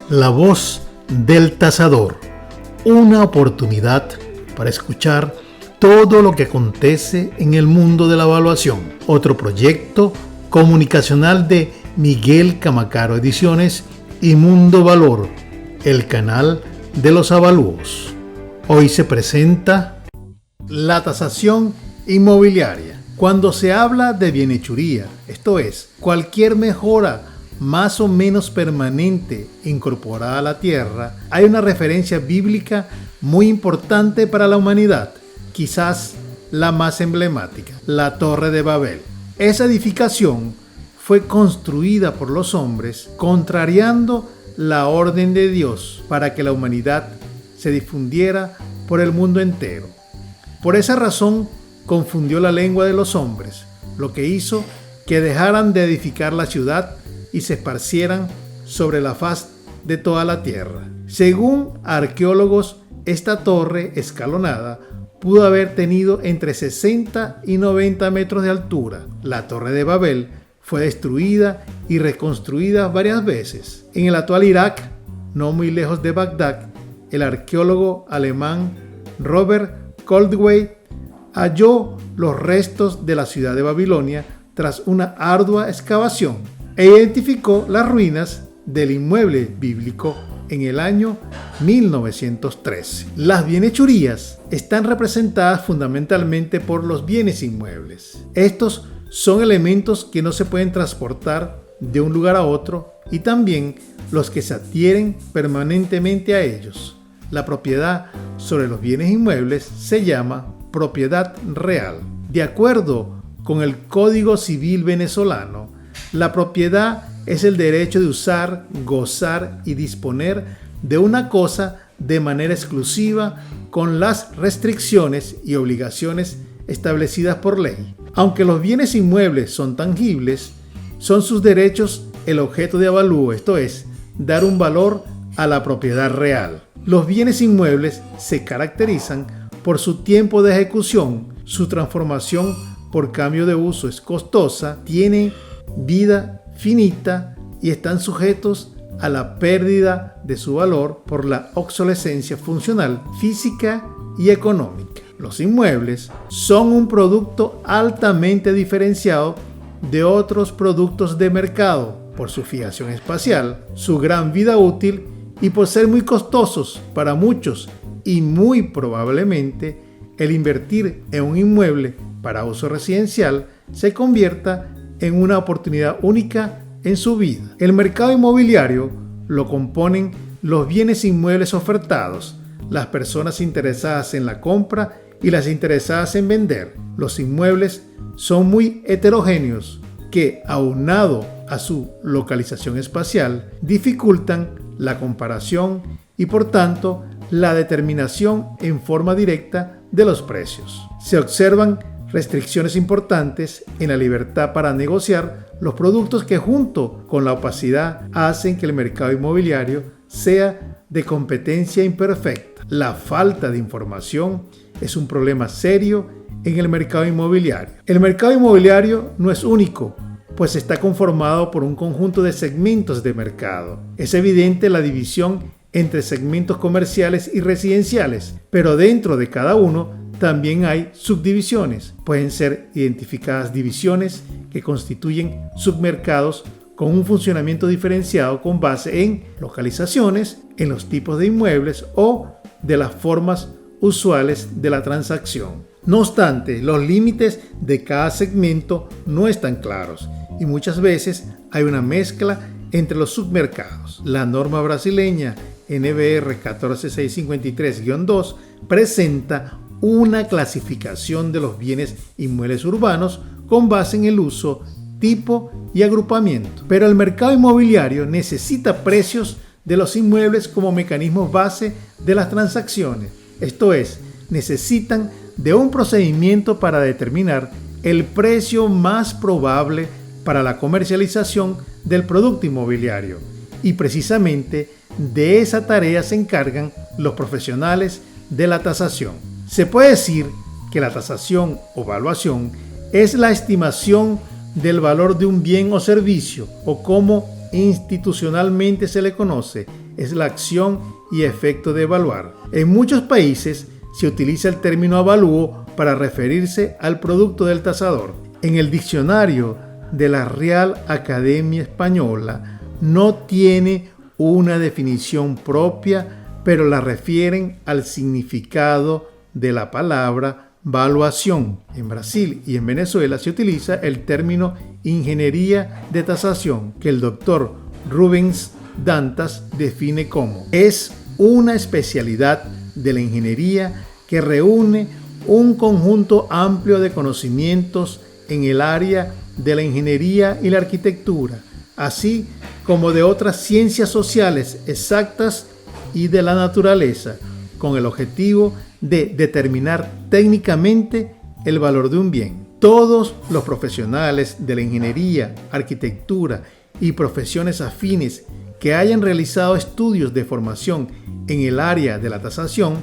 La voz del tasador, una oportunidad para escuchar todo lo que acontece en el mundo de la evaluación. Otro proyecto comunicacional de Miguel Camacaro Ediciones y Mundo Valor, el canal de los avalúos. Hoy se presenta la tasación inmobiliaria. Cuando se habla de bienhechuría, esto es, cualquier mejora más o menos permanente incorporada a la tierra, hay una referencia bíblica muy importante para la humanidad, quizás la más emblemática, la Torre de Babel. Esa edificación fue construida por los hombres contrariando la orden de Dios para que la humanidad se difundiera por el mundo entero. Por esa razón confundió la lengua de los hombres, lo que hizo que dejaran de edificar la ciudad y se esparcieran sobre la faz de toda la tierra. Según arqueólogos, esta torre escalonada pudo haber tenido entre 60 y 90 metros de altura. La Torre de Babel fue destruida y reconstruida varias veces. En el actual Irak, no muy lejos de Bagdad, el arqueólogo alemán Robert Goldwey halló los restos de la ciudad de Babilonia tras una ardua excavación e identificó las ruinas del inmueble bíblico en el año 1913. Las bienhechurías están representadas fundamentalmente por los bienes inmuebles. Estos son elementos que no se pueden transportar de un lugar a otro y también los que se adhieren permanentemente a ellos. La propiedad sobre los bienes inmuebles se llama propiedad real. De acuerdo con el Código Civil venezolano, la propiedad es el derecho de usar, gozar y disponer de una cosa de manera exclusiva con las restricciones y obligaciones establecidas por ley. Aunque los bienes inmuebles son tangibles, son sus derechos el objeto de avalúo, esto es, dar un valor a la propiedad real. Los bienes inmuebles se caracterizan por su tiempo de ejecución, su transformación por cambio de uso es costosa, tienen vida finita y están sujetos a la pérdida de su valor por la obsolescencia funcional, física y económica. Los inmuebles son un producto altamente diferenciado de otros productos de mercado por su fijación espacial, su gran vida útil y por ser muy costosos para muchos y muy probablemente el invertir en un inmueble para uso residencial se convierta en una oportunidad única en su vida. El mercado inmobiliario lo componen los bienes inmuebles ofertados, las personas interesadas en la compra y las interesadas en vender. Los inmuebles son muy heterogéneos que, aunado a su localización espacial, dificultan la comparación y por tanto la determinación en forma directa de los precios. Se observan restricciones importantes en la libertad para negociar los productos que junto con la opacidad hacen que el mercado inmobiliario sea de competencia imperfecta. La falta de información es un problema serio en el mercado inmobiliario. El mercado inmobiliario no es único, pues está conformado por un conjunto de segmentos de mercado. Es evidente la división entre segmentos comerciales y residenciales, pero dentro de cada uno también hay subdivisiones. Pueden ser identificadas divisiones que constituyen submercados con un funcionamiento diferenciado con base en localizaciones, en los tipos de inmuebles o de las formas usuales de la transacción. No obstante, los límites de cada segmento no están claros y muchas veces hay una mezcla entre los submercados. La norma brasileña NBR 14653-2 presenta una clasificación de los bienes inmuebles urbanos con base en el uso, tipo y agrupamiento. Pero el mercado inmobiliario necesita precios de los inmuebles como mecanismo base de las transacciones. Esto es, necesitan de un procedimiento para determinar el precio más probable para la comercialización del producto inmobiliario. Y precisamente de esa tarea se encargan los profesionales de la tasación. Se puede decir que la tasación o valuación es la estimación del valor de un bien o servicio, o como institucionalmente se le conoce, es la acción y efecto de evaluar. En muchos países se utiliza el término avalúo para referirse al producto del tasador. En el diccionario de la Real Academia Española no tiene una definición propia, pero la refieren al significado de la palabra valuación. En Brasil y en Venezuela se utiliza el término ingeniería de tasación, que el doctor Rubens Dantas define como: es una especialidad de la ingeniería que reúne un conjunto amplio de conocimientos en el área de la ingeniería y la arquitectura, así como de otras ciencias sociales exactas y de la naturaleza, con el objetivo de determinar técnicamente el valor de un bien. Todos los profesionales de la ingeniería, arquitectura y profesiones afines que hayan realizado estudios de formación en el área de la tasación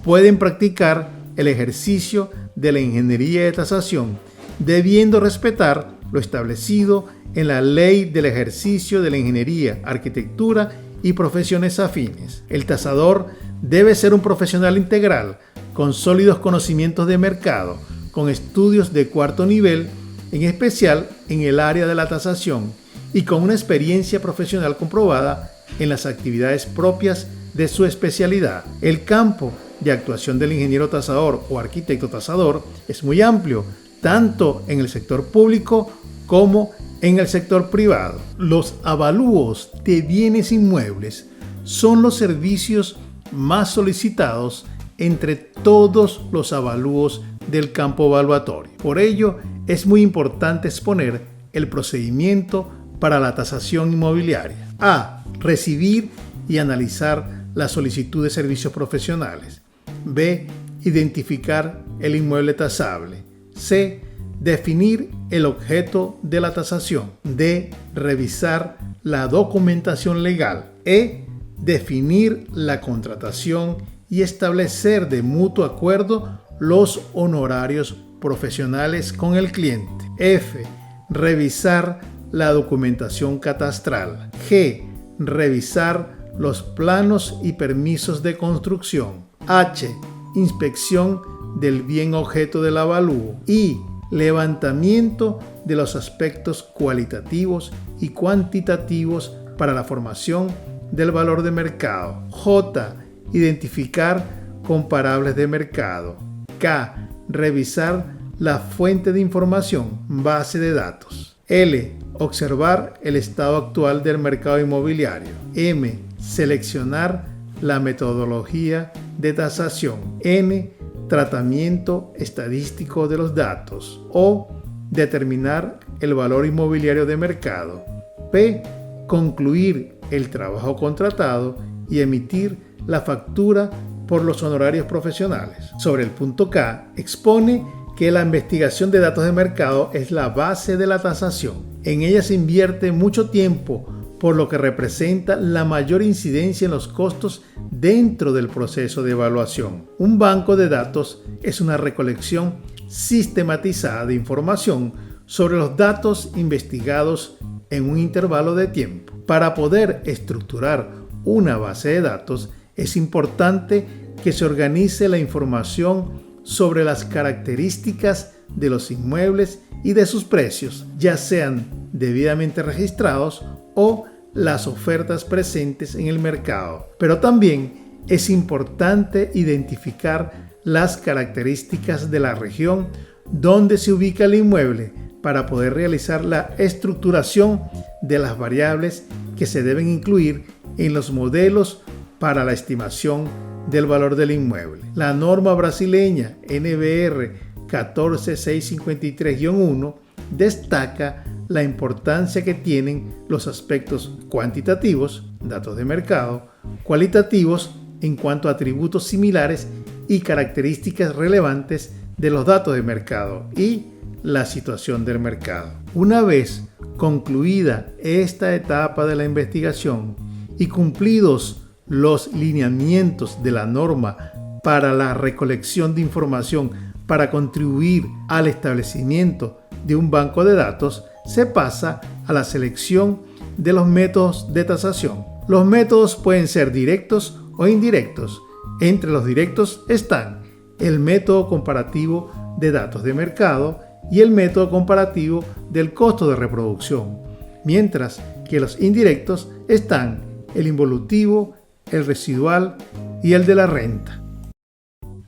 pueden practicar el ejercicio de la ingeniería de tasación, debiendo respetar lo establecido en la Ley del Ejercicio de la Ingeniería, Arquitectura y Profesiones Afines. El tasador debe ser un profesional integral, con sólidos conocimientos de mercado, con estudios de cuarto nivel, en especial en el área de la tasación, y con una experiencia profesional comprobada en las actividades propias de su especialidad. El campo de actuación del ingeniero tasador o arquitecto tasador es muy amplio, tanto en el sector público como en el sector privado. Los avalúos de bienes inmuebles son los servicios más solicitados entre todos los avalúos del campo evaluatorio. Por ello, es muy importante exponer el procedimiento para la tasación inmobiliaria. A. Recibir y analizar la solicitud de servicios profesionales. B. Identificar el inmueble tasable. C. Definir el objeto de la tasación. D. Revisar la documentación legal. E. Definir la contratación y establecer de mutuo acuerdo los honorarios profesionales con el cliente. F. Revisar la documentación catastral. G. Revisar los planos y permisos de construcción. H. Inspección del bien objeto del avalúo. I. Levantamiento de los aspectos cualitativos y cuantitativos para la formación del valor de mercado. J. Identificar comparables de mercado. K. Revisar la fuente de información, base de datos. L. Observar el estado actual del mercado inmobiliario. M. Seleccionar la metodología de tasación. N. Tratamiento estadístico de los datos. O. Determinar el valor inmobiliario de mercado. P. Concluir el trabajo contratado y emitir la factura por los honorarios profesionales. Sobre el punto K, expone que la investigación de datos de mercado es la base de la tasación. En ella se invierte mucho tiempo, por lo que representa la mayor incidencia en los costos dentro del proceso de evaluación. Un banco de datos es una recolección sistematizada de información sobre los datos investigados en un intervalo de tiempo. Para poder estructurar una base de datos, es importante que se organice la información sobre las características de los inmuebles y de sus precios, ya sean debidamente registrados o las ofertas presentes en el mercado. Pero también es importante identificar las características de la región donde se ubica el inmueble para poder realizar la estructuración de las variables que se deben incluir en los modelos para la estimación del valor del inmueble. La norma brasileña NBR 14653-1 destaca la importancia que tienen los aspectos cuantitativos, datos de mercado, cualitativos en cuanto a atributos similares y características relevantes de los datos de mercado y la situación del mercado. Una vez concluida esta etapa de la investigación y cumplidos los lineamientos de la norma para la recolección de información para contribuir al establecimiento de un banco de datos, se pasa a la selección de los métodos de tasación. Los métodos pueden ser directos o indirectos. Entre los directos están el método comparativo de datos de mercado y el método comparativo del costo de reproducción, mientras que los indirectos están el involutivo, el residual y el de la renta.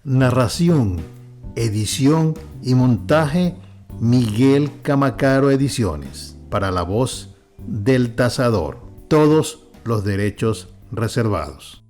Narración, edición y montaje, Miguel Camacaro Ediciones. Para la voz del tasador. Todos los derechos reservados.